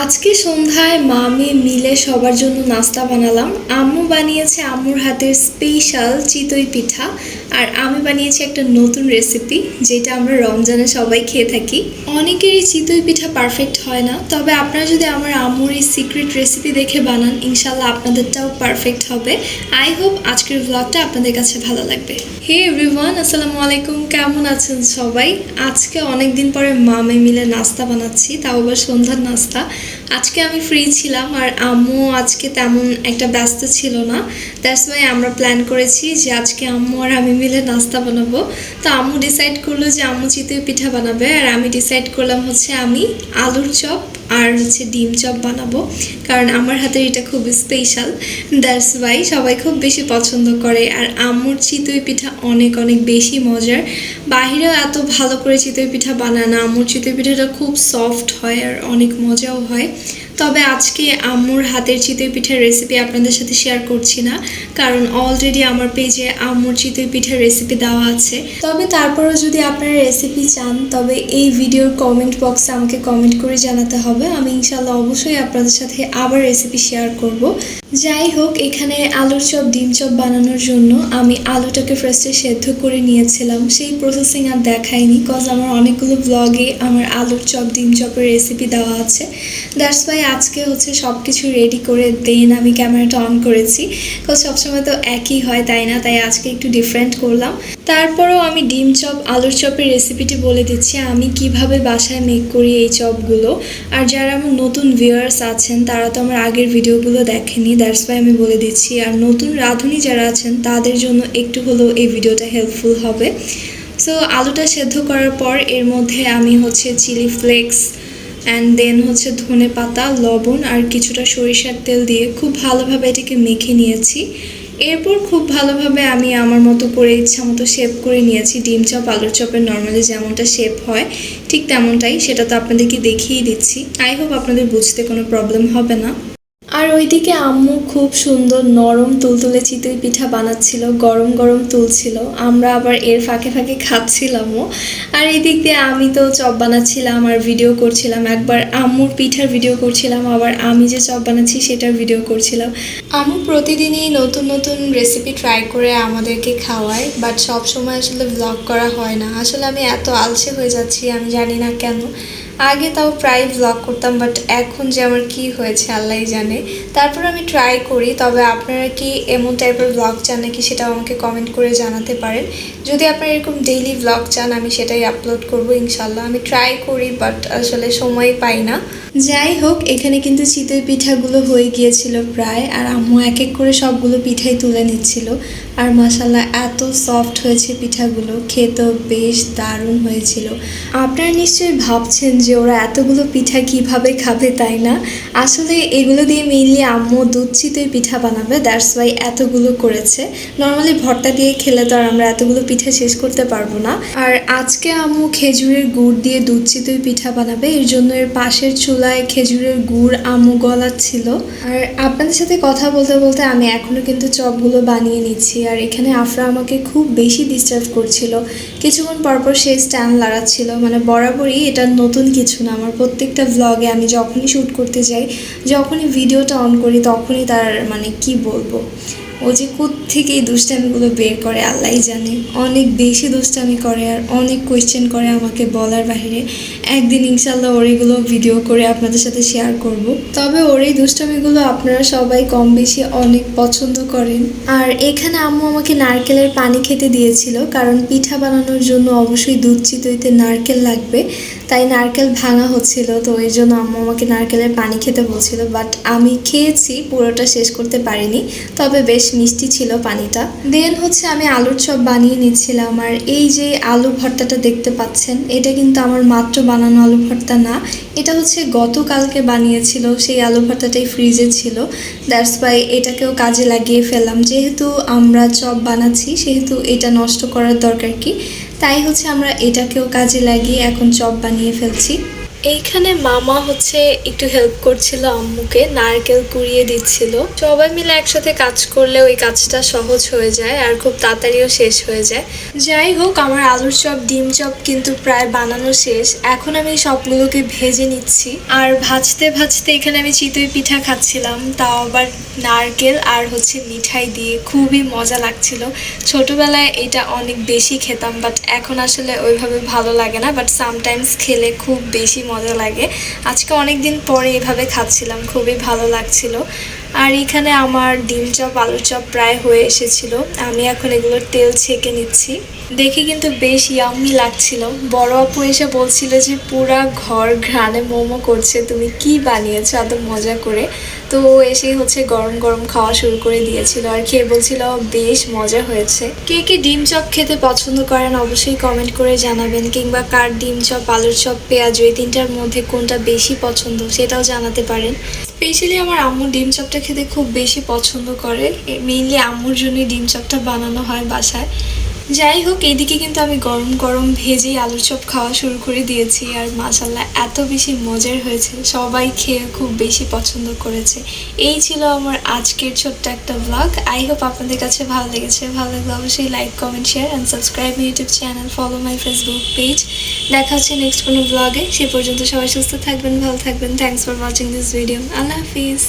আজকে সন্ধ্যায় মামি মিলে সবার জন্য নাস্তা বানালাম। আম্মু বানিয়েছে আম্মুর হাতের স্পেশাল চিতই পিঠা, আর আমি বানিয়েছি একটা নতুন রেসিপি যেটা আমরা রমজানে সবাই খেয়ে থাকি। অনেকেরই চিতই পিঠা পারফেক্ট হয় না, তবে আপনারা যদি আমার আম্মুর এই সিক্রেট রেসিপি দেখে বানান, ইনশাল্লাহ আপনাদেরটাও পারফেক্ট হবে। আই হোপ আজকের ব্লগটা আপনাদের কাছে ভালো লাগবে। হে এভরিওয়ান, আসসালামু আলাইকুম। কেমন আছেন সবাই? আজকে অনেক দিন পরে মামি মিলে নাস্তা বানাচ্ছি, তাও আবার সন্ধ্যার নাস্তা। আজকে আমি ফ্রি ছিলাম আর আম্মু আজকে তেমন একটা ব্যস্ত ছিল না। দ্যাটস ওয়াই আমরা প্ল্যান করেছি যে আজকে আম্মু আর আমি মিলে নাস্তা বানাবো। তো আম্মু ডিসাইড করলো যে আম্মু চিতই পিঠা বানাবে, আর আমি ডিসাইড করলাম হচ্ছে আমি আলুর চপ আর হচ্ছে ডিম চপ বানাবো, কারণ আমার হাতের এটা খুব স্পেশাল। দ্যাটস ওয়াই সবাই খুব বেশি পছন্দ করে। আর আম্মুর চিতই পিঠা অনেক অনেক বেশি মজার। বাহিরেও এত ভালো করে চিতই পিঠা বানায় না, আম্মুর চিতই পিঠাটা খুব সফট হয় আর অনেক মজাও হয়। তবে আজকে আম্মুর হাতের চিতই পিঠার রেসিপি আপনাদের সাথে শেয়ার করছি না, কারণ অলরেডি আমার পেজে আম্মুর চিতই পিঠার রেসিপি দেওয়া আছে। তবে তারপরেও যদি আপনারা রেসিপি চান, তবে এই ভিডিওর কমেন্ট বক্সে আমাকে কমেন্ট করে জানাতে হবে। আমি ইনশাল্লাহ অবশ্যই আপনাদের সাথে আবার রেসিপি শেয়ার করব। যাই হোক, এখানে আলুর চপ ডিম চপ বানানোর জন্য আমি আলুটাকে ফার্স্টে সেদ্ধ করে নিয়েছিলাম। সেই প্রসেসিং আর দেখাইনি, কজ আমার অনেকগুলো ব্লগে আমার আলুর চপ ডিম চপের রেসিপি দেওয়া আছে। দ্যাটস ওয়াই আজকে হচ্ছে সব কিছু রেডি করে দেন আমি ক্যামেরাটা অন করেছি, কজ সবসময় তো একই হয় তাই না, তাই আজকে একটু ডিফারেন্ট করলাম। তারপরেও আমি ডিম চপ আলুর চপের রেসিপিটি বলে দিচ্ছি আমি কিভাবে বাসায় মেক করি এই চপগুলো। আর যারা আমার নতুন ভিউয়ার্স আছেন তারা তো আমার আগের ভিডিওগুলো দেখেনি, দ্যাটস ওয়াই আমি বলে দিচ্ছি। আর নতুন রাঁধুনি যারা আছেন তাদের জন্য একটু হলেও এই ভিডিওটা হেল্পফুল হবে। সো আলুটা সেদ্ধ করার পর এর মধ্যে আমি হচ্ছে চিলি ফ্লেক্স অ্যান্ড দেন হচ্ছে ধনে পাতা, লবণ আর কিছুটা সরিষার তেল দিয়ে খুব ভালোভাবে এটাকে মেখে নিয়েছি। এরপর খুব ভালোভাবে আমি আমার মতো করে ইচ্ছা মতো শেপ করে নিয়েছি। ডিম চপ আলুর চপের নর্মালি যেমনটা শেপ হয় ঠিক তেমনটাই, সেটা তো আপনাদেরকে দেখিয়ে দিচ্ছি। আই হোপ আপনাদের বুঝতে কোনো প্রবলেম হবে না। আর ওইদিকে আম্মু খুব সুন্দর নরম তুলতুলে চিতই পিঠা বানাচ্ছিল, গরম গরম তুলছিল, আমরা আবার এর ফাঁকে ফাঁকে খাচ্ছিলামও। আর এই দিক দিয়ে আমি তো চপ বানাচ্ছিলাম আর ভিডিও করছিলাম, একবার আম্মুর পিঠার ভিডিও করছিলাম, আবার আমি যে চপ বানাচ্ছি সেটার ভিডিও করছিলাম। আম্মু প্রতিদিনই নতুন নতুন রেসিপি ট্রাই করে আমাদেরকে খাওয়ায়, বাট সব সময় আসলে ব্লগ করা হয় না। আসলে আমি এত আলসে হয়ে যাচ্ছি, আমি জানি না কেন। আগে তাও প্রায় ব্লগ করতাম, বাট এখন যে আমার কি হয়েছে আল্লাহই জানে। তারপর আমি ট্রাই করি। তবে আপনারা কি এমন টাইপের ব্লগ চান নাকি সেটাও আমাকে কমেন্ট করে জানাতে পারেন। যদি আপনারা এরকম ডেইলি ব্লগ চান আমি সেটাই আপলোড করব ইনশাল্লাহ। আমি ট্রাই করি, বাট আসলে সময় পাই না। যাই হোক, এখানে কিন্তু চিতই পিঠাগুলো হয়ে গিয়েছিল প্রায়, আর আম্মু এক এক করে সবগুলো পিঠাই তুলে নিচ্ছিল। আর মাশাল্লাহ এত সফট হয়েছে পিঠাগুলো, খেতেও বেশ দারুণ হয়েছিল। আপনারা নিশ্চয়ই ভাবছেন যে ওরা এতগুলো পিঠা কিভাবে খাবে, তাই না? আসলে এগুলো দিয়ে মেইনলি আম্মু দুধ চিতই পিঠা বানাবে, দ্যাটস ওয়াই এতগুলো করেছে। নর্মালি ভর্তা দিয়ে খেলে তো আর আমরা এতগুলো পিঠা শেষ করতে পারবো না। আর আজকে আম্মু খেজুরের গুড় দিয়ে দুধ চিতই পিঠা বানাবে, এর জন্য এর পাশের চুলায় খেজুরের গুড় আম্মু গলাচ্ছিল। আর আপনাদের সাথে কথা বলতে বলতে আমি এখনও কিন্তু চপগুলো বানিয়ে নিচ্ছি। আর এখানে আফরা আমাকে খুব বেশি ডিস্টার্ব করছিল, কিছুক্ষণ পরপর সে স্ট্যান্ড লাগাচ্ছিল। মানে বরাবরই এটা নতুন কিছু না, আমার প্রত্যেকটা ভ্লগে আমি যখনই শ্যুট করতে যাই, যখনই ভিডিওটা অন করি, তখনই তার মানে কি বলবো, ও যে থেকে এই দুষ্টামিগুলো বের করে আল্লাহই জানে। অনেক বেশি দুষ্টামি করে আর অনেক কোয়েশ্চেন করে আমাকে বলার বাহিরে। একদিন ইনশাল্লাহ ওর এগুলো ভিডিও করে আপনাদের সাথে শেয়ার করব। তবে ওর এই দুষ্টামিগুলো আপনারা সবাই কম বেশি অনেক পছন্দ করেন। আর এখানে আম্মু আমাকে নারকেলের পানি খেতে দিয়েছিল, কারণ পিঠা বানানোর জন্য অবশ্যই দুধ চিতইতে নারকেল লাগবে, তাই নারকেল ভাঙা হচ্ছিল, তো এর জন্য আম্মু আমাকে নারকেলের পানি খেতে বলছিল। বাট আমি খেয়েছি, পুরোটা শেষ করতে পারিনি, তবে বেশ মিষ্টি ছিল পানিটা। দেন হচ্ছে আমি আলুর চপ বানিয়ে নিচ্ছিলাম। আর এই যে আলু ভর্তাটা দেখতে পাচ্ছেন, এটা কিন্তু আমার মাত্র বানানো আলু ভর্তা না, এটা হচ্ছে গতকালকে বানিয়েছিল, সেই আলু ভর্তাটাই ফ্রিজে ছিল। দ্যাটস ওয়াই এটাকেও কাজে লাগিয়ে ফেললাম। যেহেতু আমরা চপ বানাচ্ছি সেহেতু এটা নষ্ট করার দরকার কি, তাই হচ্ছে আমরা এটাকেও কাজে লাগিয়ে এখন চপ বানিয়ে ফেলছি। এইখানে মামা হচ্ছে একটু হেল্প করছিল আম্মুকে, নারকেল কুড়িয়ে দিচ্ছিল। সবাই মিলে একসাথে কাজ করলে ওই কাজটা সহজ হয়ে যায় আর খুব তাড়াতাড়িও শেষ হয়ে যায়। যাই হোক, আমার আলুর চপ ডিম চপ কিন্তু প্রায় বানানো শেষ। এখন আমি সবগুলোকে ভেজে নিচ্ছি আর ভাজতে ভাজতে এখানে আমি চিতই পিঠা খাচ্ছিলাম, তাও আবার নারকেল আর হচ্ছে মিঠাই দিয়ে। খুবই মজা লাগছিল। ছোটবেলায় এটা অনেক বেশি খেতাম, বাট এখন আসলে ওইভাবে ভালো লাগে না, বাট সামটাইমস খেলে খুব বেশি মজা লাগে। আজকে অনেক দিন পরে এভাবে খাচ্ছিলাম, খুবই ভালো লাগছিল। আর এখানে আমার ডিম চপ আলুর চপ প্রায় হয়ে এসেছিল। আমি এখন এগুলোর তেল ছেঁকে নিচ্ছি। দেখে কিন্তু বেশ ইয়াম্মি লাগছিল। বড় আপু এসে বলছিল যে পুরা ঘর ঘ্রাণে মোমো করছে, তুমি কি বানিয়েছো এত মজা করে। তো ও এসেই হচ্ছে গরম গরম খাওয়া শুরু করে দিয়েছিল আর খেয়ে বলছিল বেশ মজা হয়েছে। কে কে ডিম চপ খেতে পছন্দ করেন অবশ্যই কমেন্ট করে জানাবেন, কিংবা কার ডিম চপ আলুর চপ পেঁয়াজু এই তিনটার মধ্যে কোনটা বেশি পছন্দ সেটাও জানাতে পারেন। স্পেশালি আমার আম্মু ডিম চপটা খেতে খুব বেশি পছন্দ করে। মেইনলি আম্মুর জন্যই ডিম চপটা বানানো হয় বাসায়। যাই হোক, এইদিকে কিন্তু আমি গরম গরম ভেজেই আলুর চপ খাওয়া শুরু করে দিয়েছি আর মাশাল্লাহ এত বেশি মজার হয়েছে, সবাই খেয়ে খুব বেশি পছন্দ করেছে। এই ছিল আমার আজকের ছোট্ট একটা ব্লগ। আই হোপ আপনাদের কাছে ভালো লেগেছে। ভালো লাগলে অবশ্যই like comment share and subscribe my YouTube channel, follow my Facebook page. দেখা হচ্ছে নেক্সট কোনো ব্লগে। সে পর্যন্ত সবাই সুস্থ থাকবেন, ভালো থাকবেন। Thanks for watching this video. Allah Hafiz.